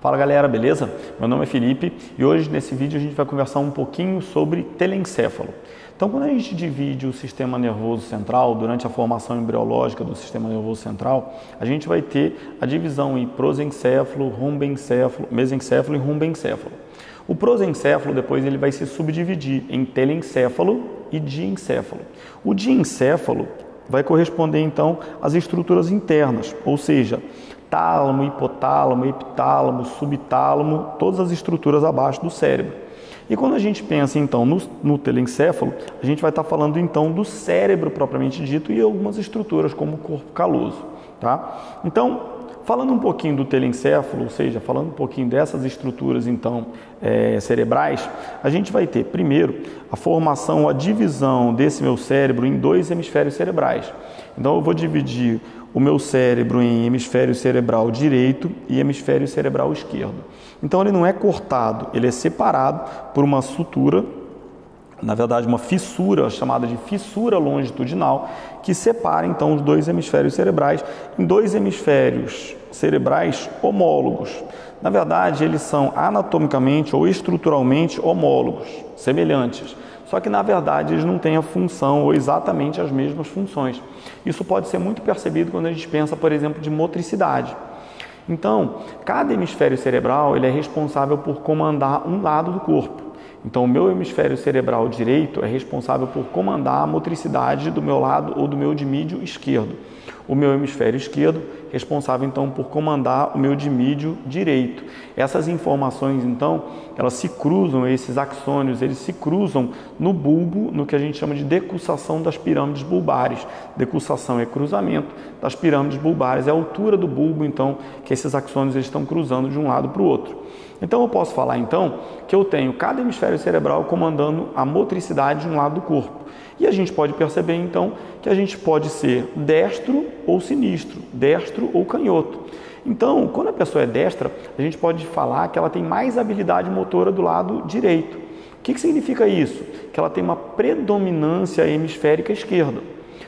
Fala galera, beleza? Meu nome é Felipe e hoje nesse vídeo a gente vai conversar um pouquinho sobre telencéfalo. Então, quando a gente divide o sistema nervoso central, durante a formação embriológica do sistema nervoso central, a gente vai ter a divisão em prosencéfalo, rombencéfalo, mesencéfalo e rumbencéfalo. O prosencéfalo depois ele vai se subdividir em telencéfalo e diencéfalo. O diencéfalo vai corresponder então às estruturas internas, ou seja, tálamo, hipotálamo, epitálamo, subtálamo, todas as estruturas abaixo do cérebro. E quando a gente pensa então no telencéfalo, a gente vai estar falando então do cérebro propriamente dito e algumas estruturas como o corpo caloso, tá? Então, falando um pouquinho do telencéfalo, ou seja, falando um pouquinho dessas estruturas então cerebrais, a gente vai ter primeiro a formação, a divisão desse meu cérebro em dois hemisférios cerebrais. Então eu vou dividir o meu cérebro em hemisfério cerebral direito e hemisfério cerebral esquerdo. Então ele não é cortado, ele é separado por uma sutura, na verdade uma fissura chamada de fissura longitudinal, que separa então os dois hemisférios cerebrais em dois hemisférios cerebrais homólogos. Na verdade eles são anatomicamente ou estruturalmente homólogos, semelhantes. Só que, na verdade, eles não têm a função ou exatamente as mesmas funções. Isso pode ser muito percebido quando a gente pensa, por exemplo, de motricidade. Então, cada hemisfério cerebral ele é responsável por comandar um lado do corpo. Então, o meu hemisfério cerebral direito é responsável por comandar a motricidade do meu lado ou do meu dimídio esquerdo. O meu hemisfério esquerdo responsável, então, por comandar o meu dimídio direito. Essas informações, então, elas se cruzam, esses axônios, eles se cruzam no bulbo, no que a gente chama de decussação das pirâmides bulbares. Decussação é cruzamento das pirâmides bulbares, é a altura do bulbo, então, que esses axônios eles estão cruzando de um lado para o outro. Então, eu posso falar, então, que eu tenho cada hemisfério cerebral comandando a motricidade de um lado do corpo. E a gente pode perceber, então, que a gente pode ser destro ou sinistro, destro ou canhoto. Então, quando a pessoa é destra, a gente pode falar que ela tem mais habilidade motora do lado direito. O que significa isso? Que ela tem uma predominância hemisférica esquerda.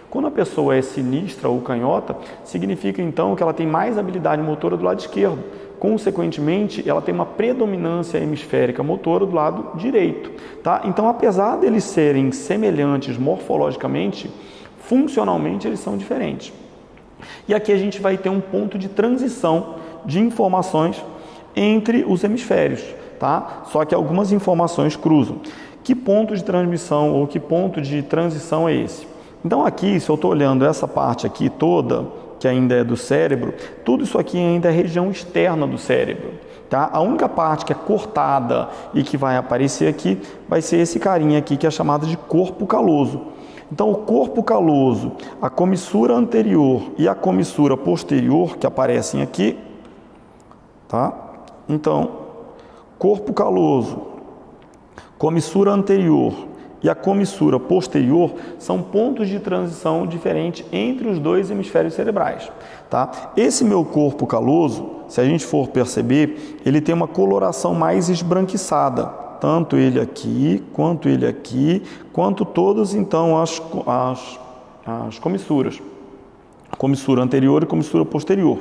Quando a pessoa é sinistra ou canhota, significa, então, que ela tem mais habilidade motora do lado esquerdo. Consequentemente, ela tem uma predominância hemisférica motora do lado direito, tá? Então, apesar deles serem semelhantes morfologicamente, funcionalmente eles são diferentes. E aqui a gente vai ter um ponto de transição de informações entre os hemisférios, tá? Só que algumas informações cruzam. Que ponto de transmissão ou que ponto de transição é esse? Então, aqui, se eu estou olhando essa parte aqui toda, que ainda é do cérebro, tudo isso aqui ainda é região externa do cérebro, tá? A única parte que é cortada e que vai aparecer aqui vai ser esse carinha aqui que é chamado de corpo caloso. Então, o corpo caloso, a comissura anterior e a comissura posterior que aparecem aqui, tá? Então, corpo caloso, comissura anterior e a comissura posterior são pontos de transição diferentes entre os dois hemisférios cerebrais, tá? Esse meu corpo caloso, se a gente for perceber, ele tem uma coloração mais esbranquiçada, tanto ele aqui, quanto todas então as comissuras. Comissura anterior e comissura posterior.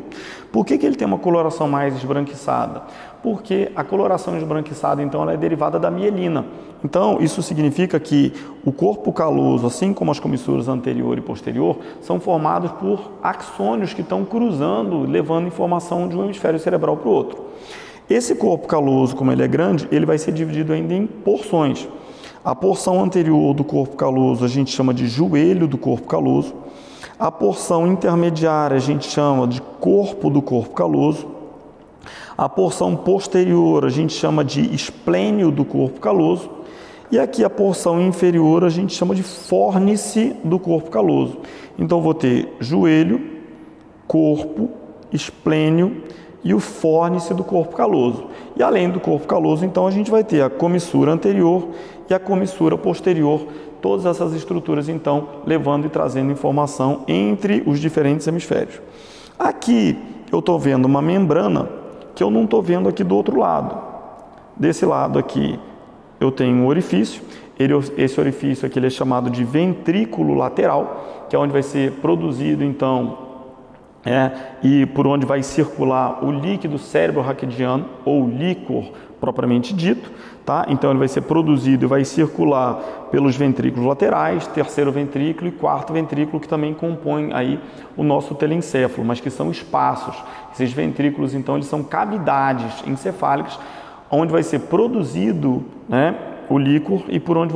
Por que ele tem uma coloração mais esbranquiçada? Porque a coloração esbranquiçada, então, ela é derivada da mielina. Então, isso significa que o corpo caloso, assim como as comissuras anterior e posterior, são formados por axônios que estão cruzando, levando informação de um hemisfério cerebral para o outro. Esse corpo caloso, como ele é grande, ele vai ser dividido ainda em porções. A porção anterior do corpo caloso a gente chama de joelho do corpo caloso. A porção intermediária a gente chama de corpo do corpo caloso. A porção posterior a gente chama de esplênio do corpo caloso. E aqui a porção inferior a gente chama de fórnice do corpo caloso. Então, vou ter joelho, corpo, esplênio e o fórnice do corpo caloso. E além do corpo caloso, então, a gente vai ter a comissura anterior e a comissura posterior. Todas essas estruturas, então, levando e trazendo informação entre os diferentes hemisférios. Aqui eu estou vendo uma membrana que eu não estou vendo aqui do outro lado. Desse lado aqui eu tenho um orifício. Esse orifício aqui ele é chamado de ventrículo lateral, que é onde vai ser produzido, então, e por onde vai circular o líquido cérebro-raquidiano, ou líquor propriamente dito, tá? Então ele vai ser produzido e vai circular pelos ventrículos laterais, terceiro ventrículo e quarto ventrículo, que também compõem aí o nosso telencéfalo, mas que são espaços. Esses ventrículos, então, eles são cavidades encefálicas, onde vai ser produzido, né, o líquor e por onde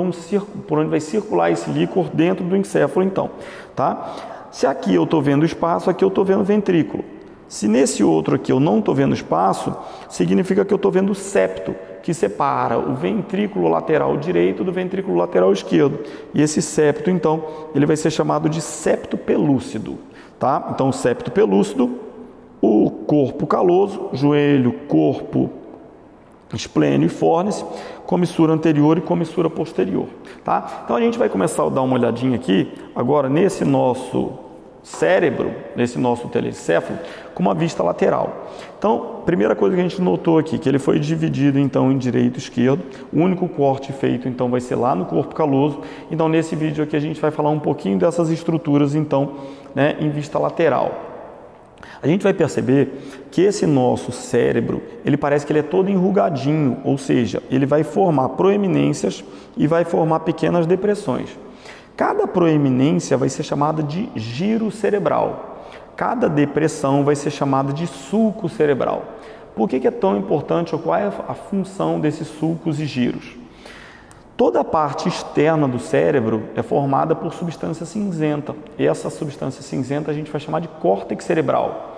vai circular esse líquor dentro do encéfalo, então, tá? Se aqui eu estou vendo espaço, aqui eu estou vendo ventrículo. Se nesse outro aqui eu não estou vendo espaço, significa que eu estou vendo o septo, que separa o ventrículo lateral direito do ventrículo lateral esquerdo. E esse septo, então, ele vai ser chamado de septo pelúcido, tá? Então, o septo pelúcido, o corpo caloso, joelho, corpo, esplênio e fórnice, comissura anterior e comissura posterior, tá? Então a gente vai começar a dar uma olhadinha aqui, agora nesse nosso cérebro, nesse nosso telencéfalo, com uma vista lateral. Então, primeira coisa que a gente notou aqui, que ele foi dividido então em direito e esquerdo, o único corte feito então vai ser lá no corpo caloso. Então nesse vídeo aqui a gente vai falar um pouquinho dessas estruturas então, né, em vista lateral. A gente vai perceber que esse nosso cérebro, ele parece que ele é todo enrugadinho, ou seja, ele vai formar proeminências e vai formar pequenas depressões. Cada proeminência vai ser chamada de giro cerebral. Cada depressão vai ser chamada de sulco cerebral. Por que é tão importante, ou qual é a função desses sulcos e giros? Toda a parte externa do cérebro é formada por substância cinzenta. E essa substância cinzenta a gente vai chamar de córtex cerebral.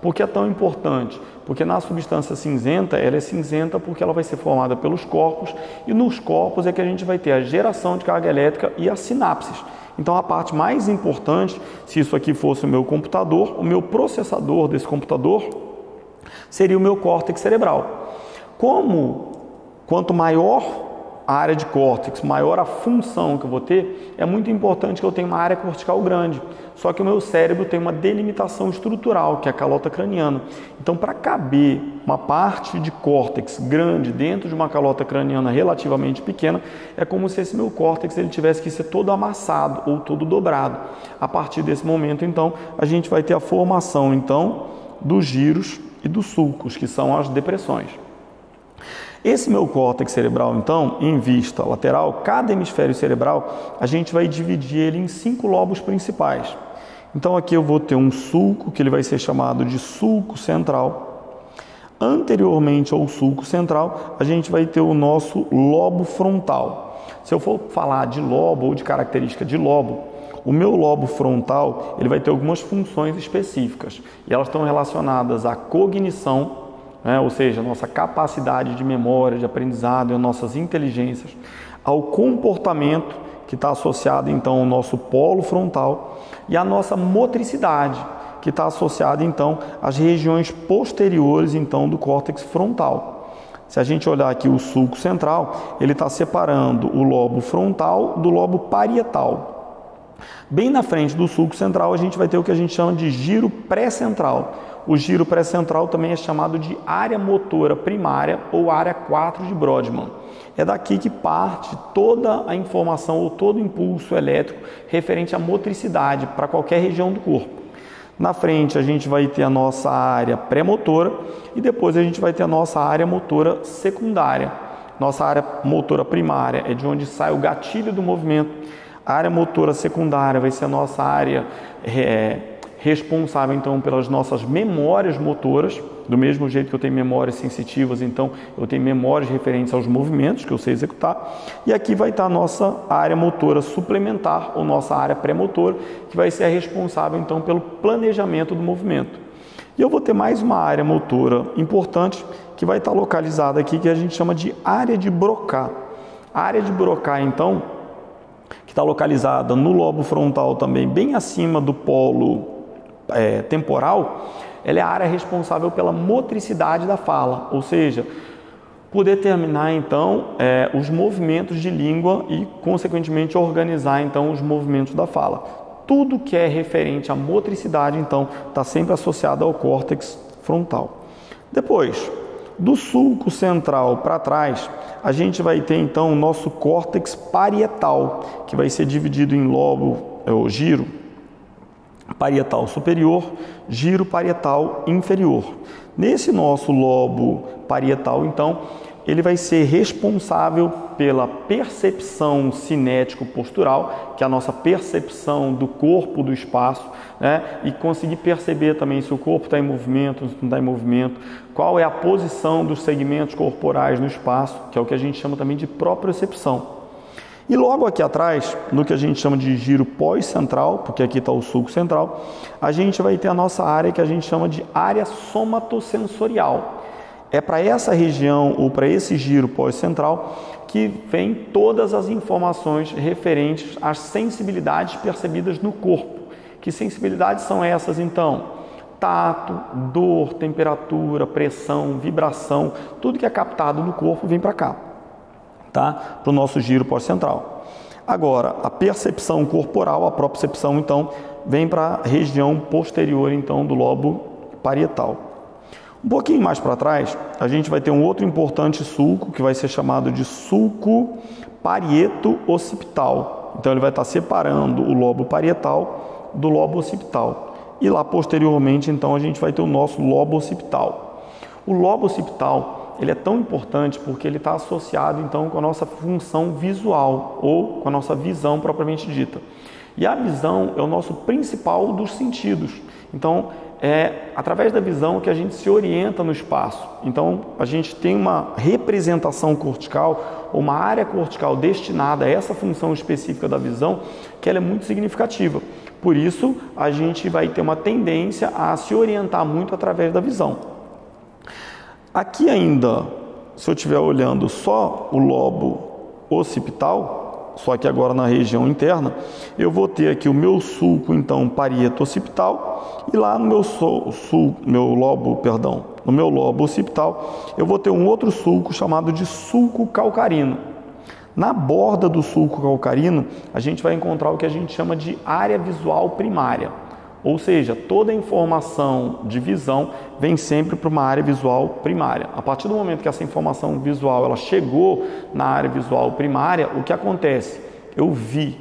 Por que é tão importante? Porque na substância cinzenta, ela é cinzenta porque ela vai ser formada pelos corpos, e nos corpos é que a gente vai ter a geração de carga elétrica e as sinapses. Então a parte mais importante, se isso aqui fosse o meu computador, o meu processador desse computador seria o meu córtex cerebral. Quanto maior a área de córtex, maior a função que eu vou ter, é muito importante que eu tenha uma área cortical grande. Só que o meu cérebro tem uma delimitação estrutural, que é a calota craniana. Então, para caber uma parte de córtex grande dentro de uma calota craniana relativamente pequena, é como se esse meu córtex ele tivesse que ser todo amassado ou todo dobrado. A partir desse momento, então, a gente vai ter a formação, então, dos giros e dos sulcos, que são as depressões. Esse meu córtex cerebral, então, em vista lateral, cada hemisfério cerebral, a gente vai dividir ele em 5 lobos principais. Então, aqui eu vou ter um sulco, que ele vai ser chamado de sulco central. Anteriormente ao sulco central, a gente vai ter o nosso lobo frontal. Se eu for falar de lobo ou de característica de lobo, o meu lobo frontal ele vai ter algumas funções específicas. E elas estão relacionadas à cognição, ou seja, a nossa capacidade de memória, de aprendizado e as nossas inteligências, ao comportamento, que está associado então ao nosso polo frontal, e à nossa motricidade, que está associada então às regiões posteriores então do córtex frontal. Se a gente olhar aqui o sulco central, ele está separando o lobo frontal do lobo parietal. Bem na frente do sulco central a gente vai ter o que a gente chama de giro pré-central. O giro pré-central também é chamado de área motora primária ou área 4 de Brodmann. É daqui que parte toda a informação ou todo o impulso elétrico referente à motricidade para qualquer região do corpo. Na frente a gente vai ter a nossa área pré-motora e depois a gente vai ter a nossa área motora secundária. Nossa área motora primária é de onde sai o gatilho do movimento. A área motora secundária vai ser a nossa área responsável então pelas nossas memórias motoras, do mesmo jeito que eu tenho memórias sensitivas, então eu tenho memórias referentes aos movimentos que eu sei executar, e aqui vai estar a nossa área motora suplementar, ou nossa área pré-motora, que vai ser a responsável então pelo planejamento do movimento. E eu vou ter mais uma área motora importante, que vai estar localizada aqui, que a gente chama de área de Broca. A área de Broca, então, que está localizada no lobo frontal também, bem acima do polo temporal, ela é a área responsável pela motricidade da fala, ou seja, por determinar então os movimentos de língua e, consequentemente, organizar então os movimentos da fala. Tudo que é referente à motricidade, então, está sempre associado ao córtex frontal. Depois, do sulco central para trás, a gente vai ter então o nosso córtex parietal, que vai ser dividido em lobo, giro parietal superior, giro parietal inferior. Nesse nosso lobo parietal, então, ele vai ser responsável pela percepção cinético-postural, que é a nossa percepção do corpo, do espaço, né? E conseguir perceber também se o corpo está em movimento, se não está em movimento, qual é a posição dos segmentos corporais no espaço, que é o que a gente chama também de propriocepção. E logo aqui atrás, no que a gente chama de giro pós-central, porque aqui está o sulco central, a gente vai ter a nossa área que a gente chama de área somatosensorial. É para essa região ou para esse giro pós-central que vem todas as informações referentes às sensibilidades percebidas no corpo. Que sensibilidades são essas então? Tato, dor, temperatura, pressão, vibração, tudo que é captado no corpo vem para cá, tá? Para o nosso giro pós-central. Agora, a percepção corporal, a propriocepção, então, vem para a região posterior então do lobo parietal. Um pouquinho mais para trás, a gente vai ter um outro importante sulco, que vai ser chamado de sulco parieto-occipital. Então, ele vai estar separando o lobo parietal do lobo occipital. E lá, posteriormente, então, a gente vai ter o nosso lobo occipital. O lobo occipital, ele é tão importante porque ele está associado, então, com a nossa função visual, ou com a nossa visão propriamente dita. E a visão é o nosso principal dos sentidos. Então, é através da visão que a gente se orienta no espaço. Então, a gente tem uma representação cortical, ou uma área cortical destinada a essa função específica da visão, que ela é muito significativa. Por isso, a gente vai ter uma tendência a se orientar muito através da visão. Aqui ainda, se eu estiver olhando só o lobo occipital, só que agora na região interna, eu vou ter aqui o meu sulco, então, parieto-occipital, e lá no meu lobo occipital, eu vou ter um outro sulco chamado de sulco calcarino. Na borda do sulco calcarino, a gente vai encontrar o que a gente chama de área visual primária. Ou seja, toda a informação de visão vem sempre para uma área visual primária. A partir do momento que essa informação visual ela chegou na área visual primária, o que acontece? Eu vi.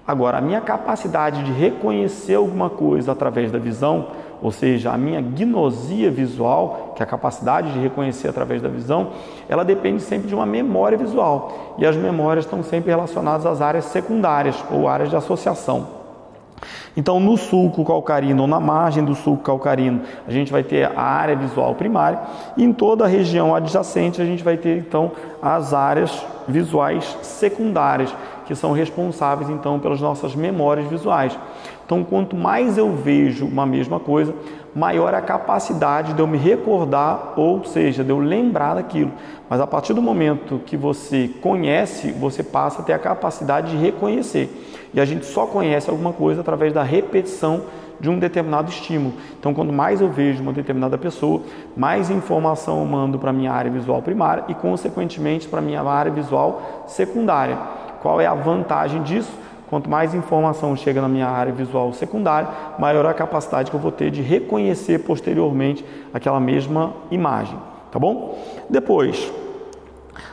Agora, a minha capacidade de reconhecer alguma coisa através da visão, ou seja, a minha gnosia visual, que é a capacidade de reconhecer através da visão, ela depende sempre de uma memória visual. E as memórias estão sempre relacionadas às áreas secundárias ou áreas de associação. Então, no sulco calcarino ou na margem do sulco calcarino, a gente vai ter a área visual primária e em toda a região adjacente a gente vai ter, então, as áreas visuais secundárias, que são responsáveis, então, pelas nossas memórias visuais. Então, quanto mais eu vejo uma mesma coisa, maior é a capacidade de eu me recordar, ou seja, de eu lembrar daquilo. Mas a partir do momento que você conhece, você passa a ter a capacidade de reconhecer. E a gente só conhece alguma coisa através da repetição de um determinado estímulo. Então, quanto mais eu vejo uma determinada pessoa, mais informação eu mando para a minha área visual primária e, consequentemente, para a minha área visual secundária. Qual é a vantagem disso? Quanto mais informação chega na minha área visual secundária, maior a capacidade que eu vou ter de reconhecer posteriormente aquela mesma imagem, tá bom? Depois,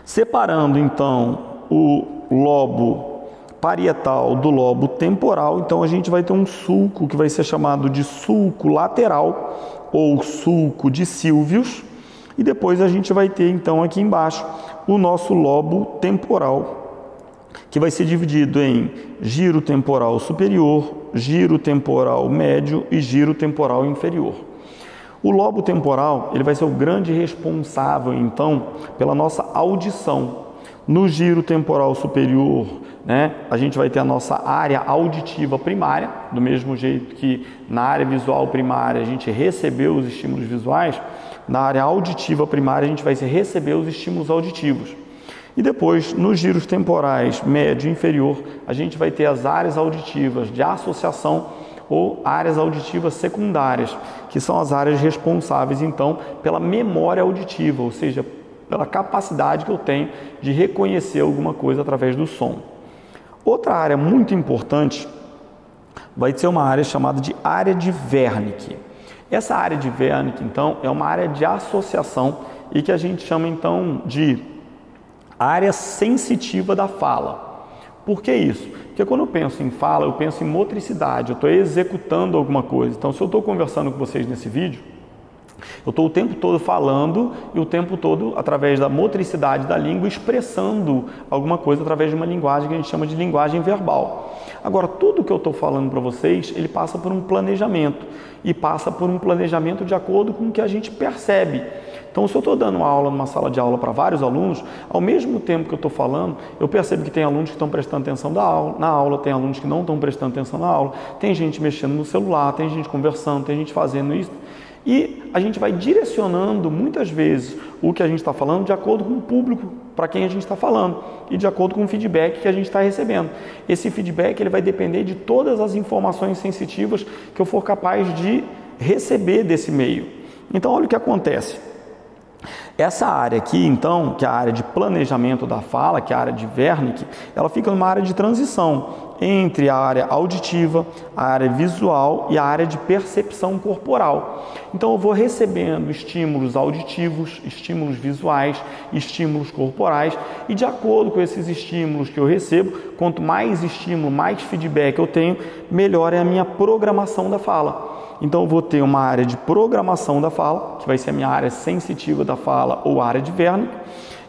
separando então o lobo parietal do lobo temporal, então a gente vai ter um sulco que vai ser chamado de sulco lateral ou sulco de Sylvius, e depois a gente vai ter então aqui embaixo o nosso lobo temporal, que vai ser dividido em giro temporal superior, giro temporal médio e giro temporal inferior. O lobo temporal, ele vai ser o grande responsável, então, pela nossa audição. No giro temporal superior, né, a gente vai ter a nossa área auditiva primária, do mesmo jeito que na área visual primária a gente recebeu os estímulos visuais, na área auditiva primária a gente vai receber os estímulos auditivos. E depois, nos giros temporais médio e inferior, a gente vai ter as áreas auditivas de associação ou áreas auditivas secundárias, que são as áreas responsáveis, então, pela memória auditiva, ou seja, pela capacidade que eu tenho de reconhecer alguma coisa através do som. Outra área muito importante vai ser uma área chamada de área de Wernicke. Essa área de Wernicke, então, é uma área de associação e que a gente chama, então, de área sensitiva da fala. Por que isso? Porque quando eu penso em fala, eu penso em motricidade, eu estou executando alguma coisa. Então, se eu estou conversando com vocês nesse vídeo, eu estou o tempo todo falando e o tempo todo, através da motricidade da língua, expressando alguma coisa através de uma linguagem que a gente chama de linguagem verbal. Agora, tudo que eu estou falando para vocês, ele passa por um planejamento. E passa por um planejamento de acordo com o que a gente percebe. Então, se eu estou dando aula numa sala de aula para vários alunos, ao mesmo tempo que eu estou falando, eu percebo que tem alunos que estão prestando atenção na aula, tem alunos que não estão prestando atenção na aula, tem gente mexendo no celular, tem gente conversando, tem gente fazendo isso. E a gente vai direcionando muitas vezes o que a gente está falando de acordo com o público para quem a gente está falando e de acordo com o feedback que a gente está recebendo. Esse feedback ele vai depender de todas as informações sensitivas que eu for capaz de receber desse meio. Então, olha o que acontece. Essa área aqui, então, que é a área de planejamento da fala, que é a área de Wernicke, ela fica numa área de transição entre a área auditiva, a área visual e a área de percepção corporal. Então, eu vou recebendo estímulos auditivos, estímulos visuais, estímulos corporais e, de acordo com esses estímulos que eu recebo, quanto mais estímulo, mais feedback eu tenho, melhor é a minha programação da fala. Então, eu vou ter uma área de programação da fala, que vai ser a minha área sensitiva da fala ou área de Wernicke.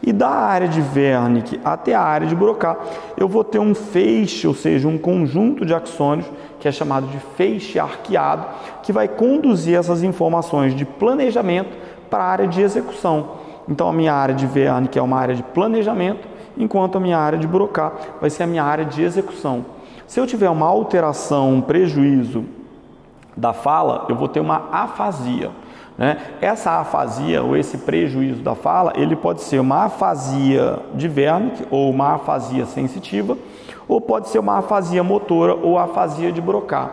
E da área de Wernicke até a área de Broca, eu vou ter um feixe, ou seja, um conjunto de axônios, que é chamado de feixe arqueado, que vai conduzir essas informações de planejamento para a área de execução. Então, a minha área de Wernicke é uma área de planejamento, enquanto a minha área de Broca vai ser a minha área de execução. Se eu tiver uma alteração, um prejuízo da fala, eu vou ter uma afasia, né? Essa afasia ou esse prejuízo da fala, ele pode ser uma afasia de Wernicke ou uma afasia sensitiva, ou pode ser uma afasia motora ou afasia de Broca.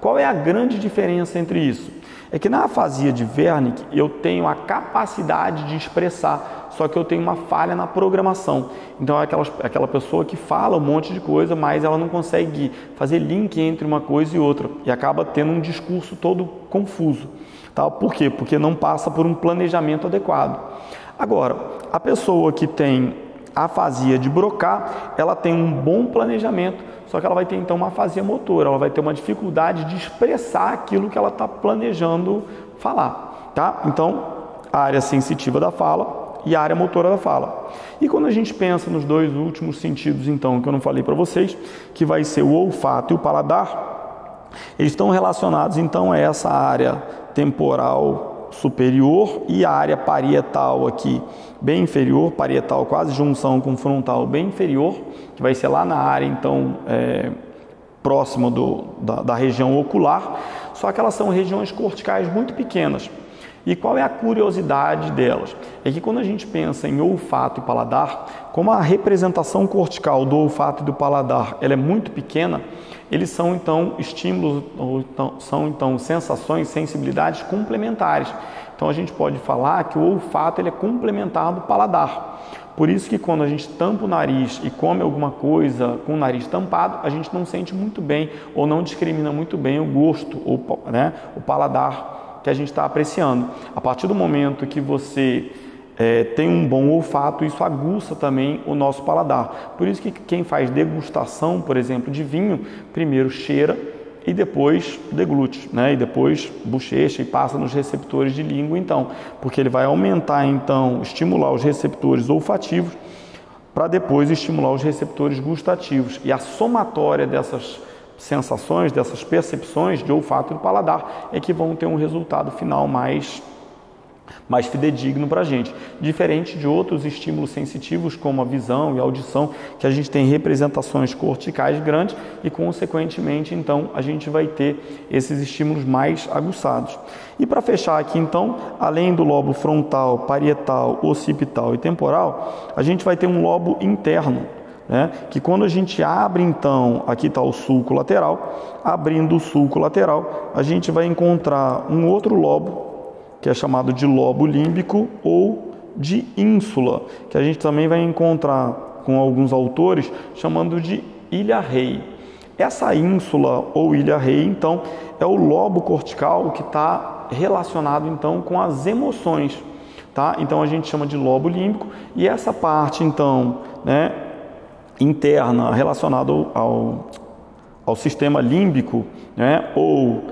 Qual é a grande diferença entre isso? É que na afasia de Wernicke eu tenho a capacidade de expressar, só que eu tenho uma falha na programação. Então é aquela pessoa que fala um monte de coisa, mas ela não consegue fazer link entre uma coisa e outra e acaba tendo um discurso todo confuso. Tá? Por quê? Porque não passa por um planejamento adequado. Agora, a pessoa que tem afasia de Broca, ela tem um bom planejamento, só que ela vai ter então uma afasia motora, ela vai ter uma dificuldade de expressar aquilo que ela está planejando falar. Tá? Então, a área sensitiva da fala e a área motora da fala. E quando a gente pensa nos dois últimos sentidos, então, que eu não falei para vocês, que vai ser o olfato e o paladar, eles estão relacionados, então, a essa área temporal superior e a área parietal aqui, bem inferior, parietal quase junção com frontal bem inferior, que vai ser lá na área, então, próxima da região ocular, só que elas são regiões corticais muito pequenas. E qual é a curiosidade delas? É que quando a gente pensa em olfato e paladar, como a representação cortical do olfato e do paladar ela é muito pequena, eles são então estímulos, são então sensações, sensibilidades complementares. Então a gente pode falar que o olfato ele é complementar do paladar. Por isso que quando a gente tampa o nariz e come alguma coisa com o nariz tampado, a gente não sente muito bem ou não discrimina muito bem o gosto, ou, né, o paladar que a gente está apreciando. A partir do momento que você tem um bom olfato, isso aguça também o nosso paladar. Por isso que quem faz degustação, por exemplo, de vinho, primeiro cheira e depois deglute, né? E depois bochecha e passa nos receptores de língua, então, porque ele vai aumentar, então, estimular os receptores olfativos para depois estimular os receptores gustativos. E a somatória dessas sensações, dessas percepções de olfato e paladar é que vão ter um resultado final mais fidedigno para a gente, diferente de outros estímulos sensitivos como a visão e a audição, que a gente tem representações corticais grandes e consequentemente então a gente vai ter esses estímulos mais aguçados. E para fechar aqui então, além do lobo frontal, parietal, occipital e temporal, a gente vai ter um lobo interno, né? Que quando a gente abre então, aqui está o sulco lateral, abrindo o sulco lateral, a gente vai encontrar um outro lobo, que é chamado de lobo límbico ou de ínsula, que a gente também vai encontrar com alguns autores chamando de ilha-rei. Essa ínsula ou ilha-rei, então, é o lobo cortical que está relacionado então com as emoções, tá? Então a gente chama de lobo límbico e essa parte então, né, interna relacionada ao sistema límbico, né, ou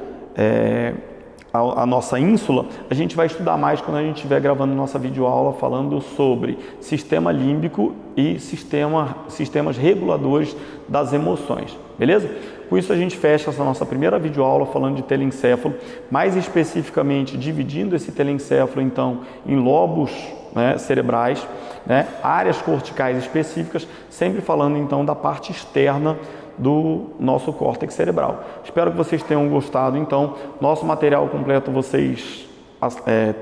a nossa ínsula, a gente vai estudar mais quando a gente estiver gravando nossa videoaula falando sobre sistema límbico e sistemas reguladores das emoções, beleza? Com isso a gente fecha essa nossa primeira videoaula falando de telencéfalo, mais especificamente dividindo esse telencéfalo então em lobos, né, cerebrais, né, áreas corticais específicas, sempre falando então da parte externa do nosso córtex cerebral. Espero que vocês tenham gostado. Então, nosso material completo vocês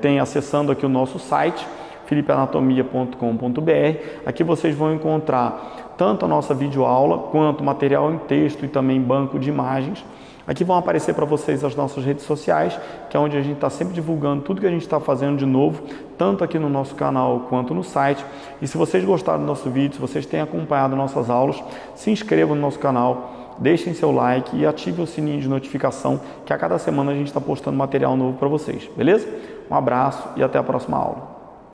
têm acessando aqui o nosso site, filipeanatomia.com.br. Aqui vocês vão encontrar tanto a nossa videoaula, quanto material em texto e também banco de imagens. Aqui vão aparecer para vocês as nossas redes sociais, que é onde a gente está sempre divulgando tudo que a gente está fazendo de novo, tanto aqui no nosso canal quanto no site. E se vocês gostaram do nosso vídeo, se vocês têm acompanhado nossas aulas, se inscrevam no nosso canal, deixem seu like e ativem o sininho de notificação, que a cada semana a gente está postando material novo para vocês, beleza? Um abraço e até a próxima aula.